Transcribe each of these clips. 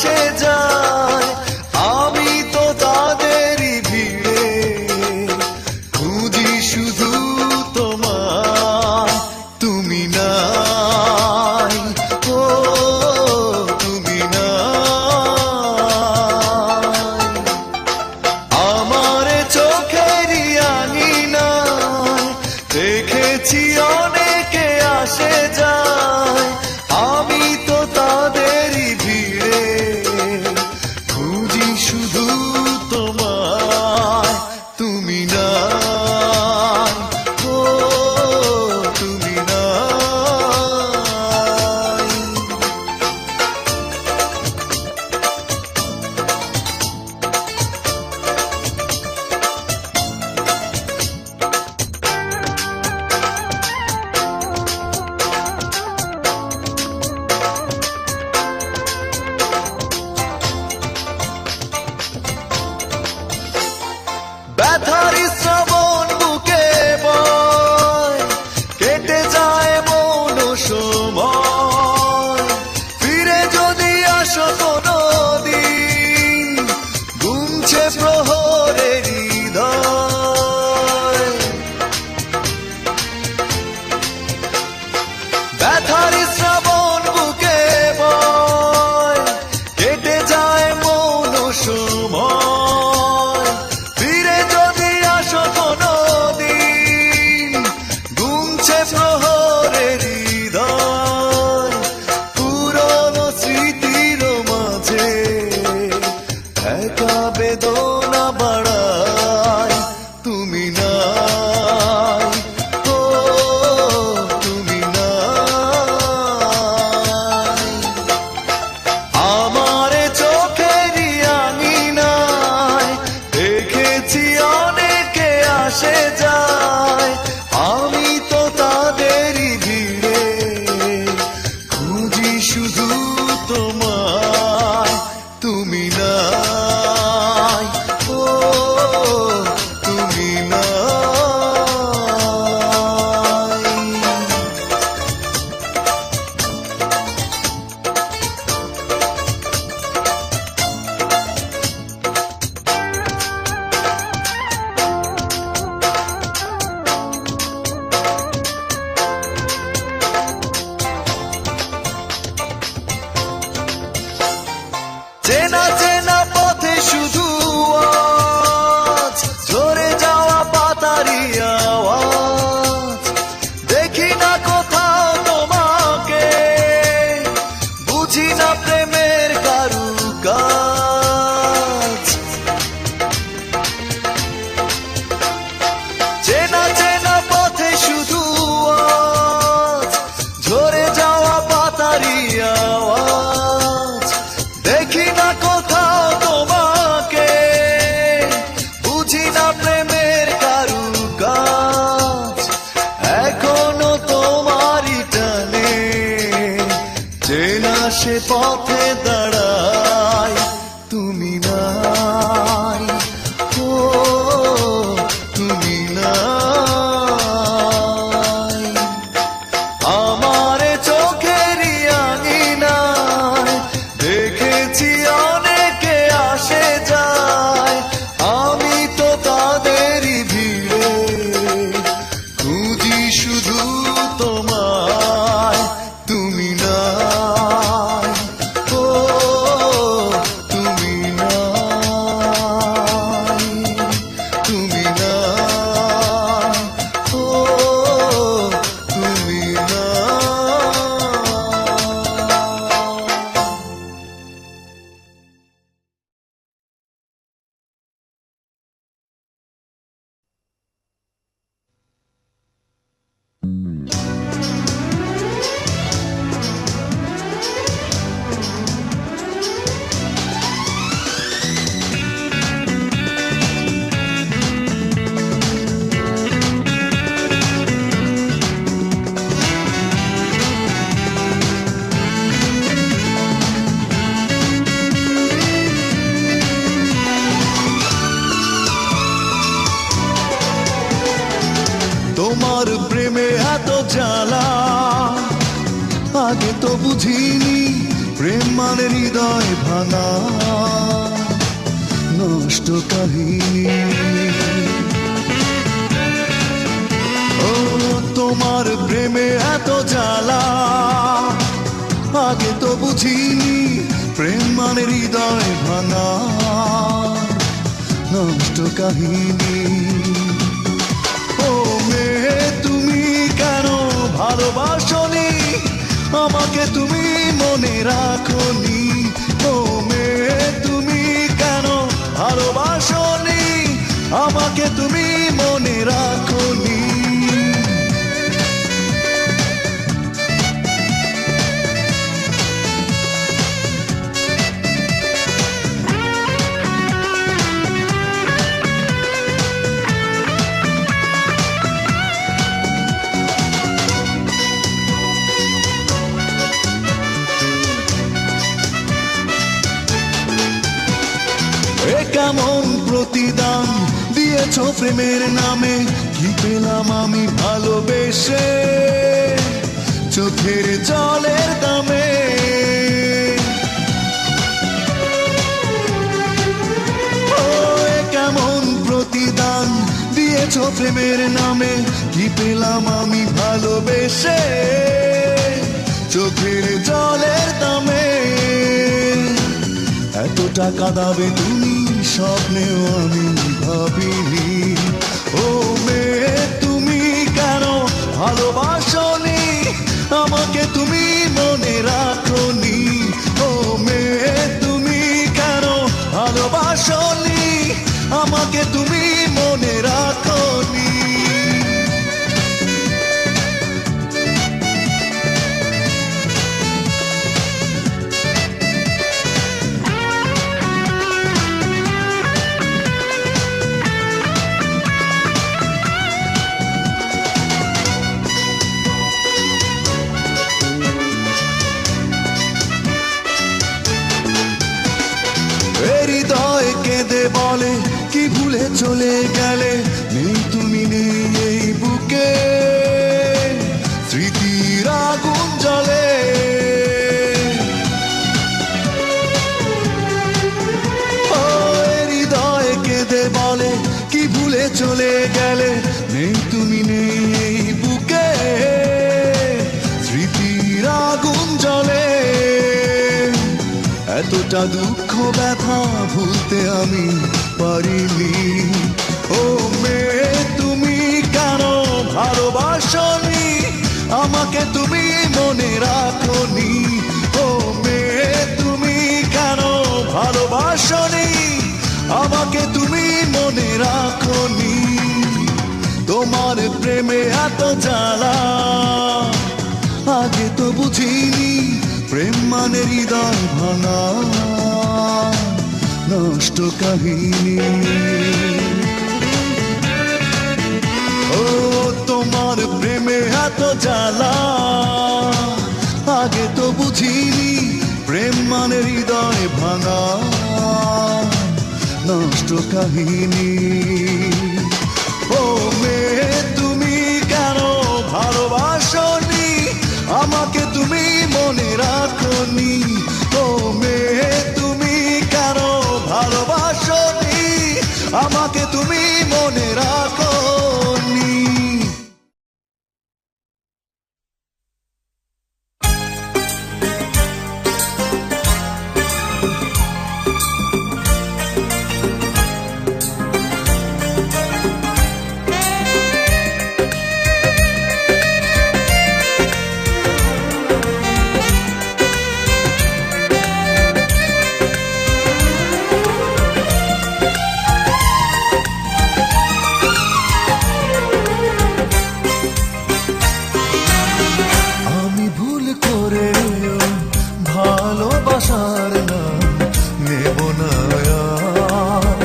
আসে যায়, আমি তো তাদেরই ভিড়ে খুঁজি শুধু তোমায়। তুমি নাই, ও তুমি নাই, আমার চোখেরই আঙিনায় দেখেছি অনেকে আসে যায়, আমি তো তাদেরই ভিড়ে খুঁজি শুধু তোমায়। তুমি নাই, ও তুমি নাই। ব্যথার শ্রাবণ বুকে বয়, কেটে যায় মন সময়, ফিরে যদি আসো কোনো দিন গুনছে প্রহরের হৃদয়। ব্যথার শ্রাবণ বুকে বয়, কেটে যায় মন সময়, ফিরে যদি আসো কোনো দিন গুনছে প্রহরের হৃদয়। পুরনো স্মৃতির মাঝে একা বেদনা বাড়ায়, তুমি নাই, ও তুমি নাই, আমার চোখেরই আঙিনায় দেখেছি অনেকে আসে যায়, আমি তো তাদেরই ভিড়ে খুঁজি শুধু তোমায়। তুমি নাই, ও তুমি নাই। চেনা চেনা পথে শুধু আজ ঝরে যাওয়া পাতারি আওয়াজ, দেখি না কোথাও তোমাকে, বুঝি না প্রেমের কারুকাজ। চেনা চেনা পথে শুধু আজ ঝরে যাওয়া পাতারি আওয়াজ, দেখি না কোথাও তোমাকে, বুঝি না প্রেমের কারুকাজ। এখনো তোমারই টানে চেনা সে পথে দাঁড়ায়, তুমি নাই, ও তুমি নাই, আমার চোখেরই আঙিনায় দেখেছি অনেকে আসে যায়, আমি তো তাদেরই ভিড়ে খুঁজি শুধু তোমায়। তুমি নাই, ও তুমি নাই, তুমি নাই, ও তুমি নাই। তোমার প্রেমে এত জ্বালা, আগে তো বুঝিনি প্রেম মানে হৃদয় ভাঙা নষ্ট কাহিনী। ও তোমার প্রেমে এত জ্বালা, আগে তো বুঝিনি প্রেম মানে হৃদয় ভাঙা নষ্ট কাহিনী। ও মেয়ে তুমি কেন ভালোবাসনি, আমাকে তুমি মনে রাখনি। ও মেয়ে তুমি কেন ভালোবাসনি, আমাকে তুমি মনে রাখনি। কেমন প্রতিদান দিয়েছ প্রেমের নামে, কি পেলাম আমি ভালোবেসে চোখের জলের দামে। ও কেমন প্রতিদান দিয়েছ প্রেমের নামে, কি পেলাম আমি ভালোবেসে চোখের জলের দামে। এত টাকা দাবে তুমি স্বপ্নেও আমি ভাবিনি। ও মেয়ে তুমি কেন ভালোবাসনি, আমাকে তুমি মনে রাখনি। ও মেয়ে তুমি কেন ভালোবাসনি, আমাকে তুমি মনে রাখনি। হৃদয় কেঁদে বলে কি ভুলে চলে গেলে, নেই তুমি নেই এই বুকে স্মৃতির আগুন জ্বলে। ও হৃদয় কেঁদে বলে কি ভুলে চলে গেলে, নেই তুমি নেই এই বুকে স্মৃতির আগুন জ্বলে। এতটা দুঃখ ব্যথা ভুলতে আমি পারিনি। ও মেয়ে তুমি কেন ভালোবাসনি, আমাকে তুমি মনে রাখনি। ও মেয়ে তুমি কেন ভালোবাসনি, আমাকে তুমি মনে রাখনি। তোমার প্রেমে এত জ্বালা, আগে তো বুঝিনি প্রেম মানে হৃদয় ভাঙা নষ্ট কাহিনী। ও তোমার প্রেমে এত জ্বালা, আগে তো বুঝিনি প্রেম মানে হৃদয় ভাঙা নষ্ট কাহিনী। ও মেয়ে তুমি কেন ভালোবাসনি, আমাকে তুমি মনে রাখনি। ও মেয়ে তুমি কেন ভালোবাসনি, আমাকে তুমি মনে রাখনি। ভালোবাসার নাম নেব না আর,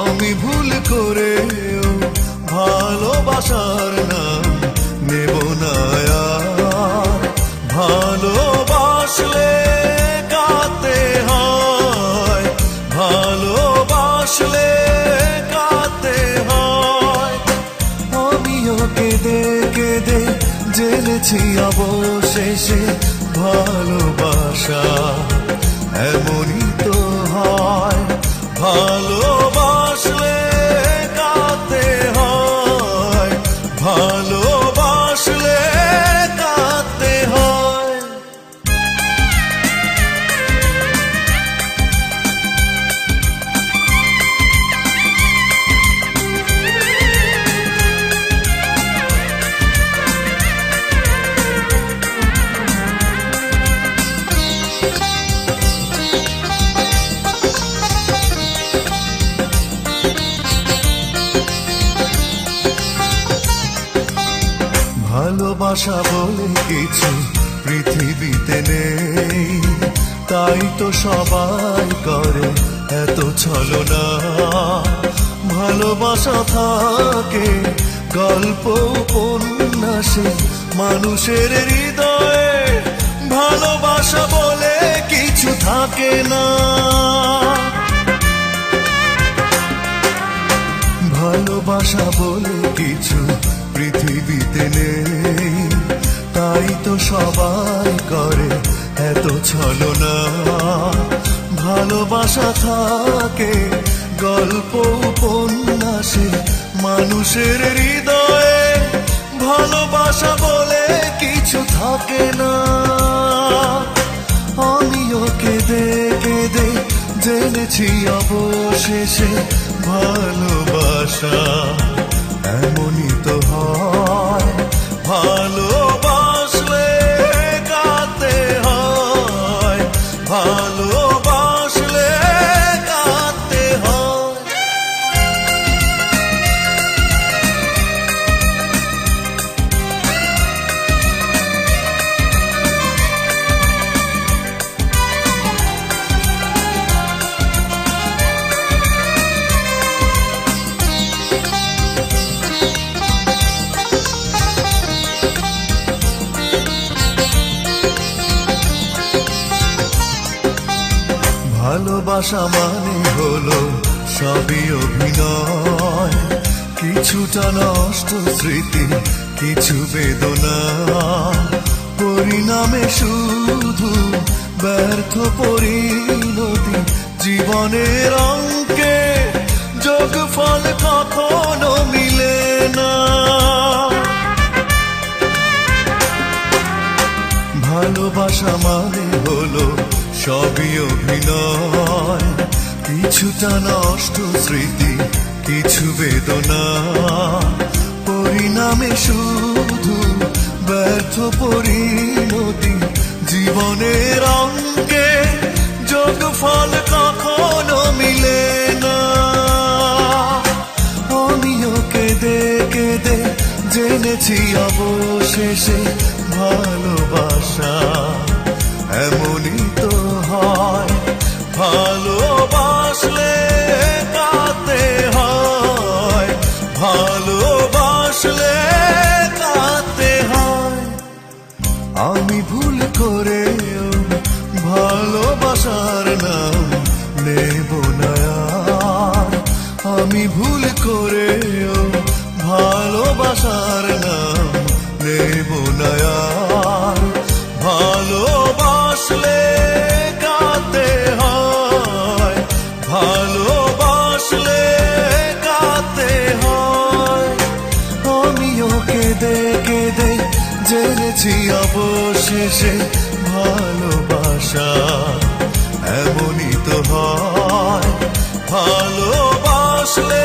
আমি ভুল করেও ভালোবাসার নাম নেব না আর। ভালোবাসলে কাঁদতে হয়, ভালোবাসলে কাঁদতে হয়। আমিও কেঁদে কেঁদে জেনেছি অবশেষে ভালোবাসা ভালোবাসা বলে কিছু পৃথিবীতে নেই, তাই তো সবাই করে এত ছলনা। ভালোবাসা থাকে গল্প উপন্যাসে মানুষের হৃদয়ে, ভালোবাসা বলে কিছু থাকে না। ভালোবাসা বলে কিছু পৃথিবীতে নেই, তাই তো সবাই করে এত ছলনা। ভালোবাসা থাকে গল্প উপন্যাসে মানুষের হৃদয়ে, ভালোবাসা বলে কিছু থাকে না। আমিও কেঁদে কেঁদে জেনেছি অবশেষে ভালোবাসা এমনই তো হয়। ভালোবাসলে কাঁদতে হয়, ভালোবাসলে কাঁদতে হয়। ভালোবাসা মানে হলো সবই অভিনয়, কিছুটা নষ্ট স্মৃতি, কিছু বেদনা, পরিণামে শুধু ব্যর্থ পরিণতি। জীবনের অঙ্কে যোগফল কখনো মিলে না। ভালোবাসা মানে হলো সবই অভিনয়, কিছুটা নষ্ট স্মৃতি, কিছু বেদনা, পরিণামে শুধু ব্যর্থ পরিণতি। জীবনের অঙ্কে যোগফল কখনো মিলে না। আমিও কেঁদে কেঁদে জেনেছি অবশেষে ভালোবাসা এমনই তো হয়। ভালোবাসলে কাঁদতে হয়, ভালোবাসলে কাঁদতে হয়। আমি ভুল করেও ভালোবাসার নাম নেব না আর। আমি ভুল করেও ভালোবাসার নাম নেব না আর। ভালোবাসলে কাঁদতে হয়, ভালোবাসলে কাঁদতে হয়। আমিও কেঁদে কেঁদে জেনেছি অবশেষে ভালোবাসা এমনই তো হয়। ভালোবাসলে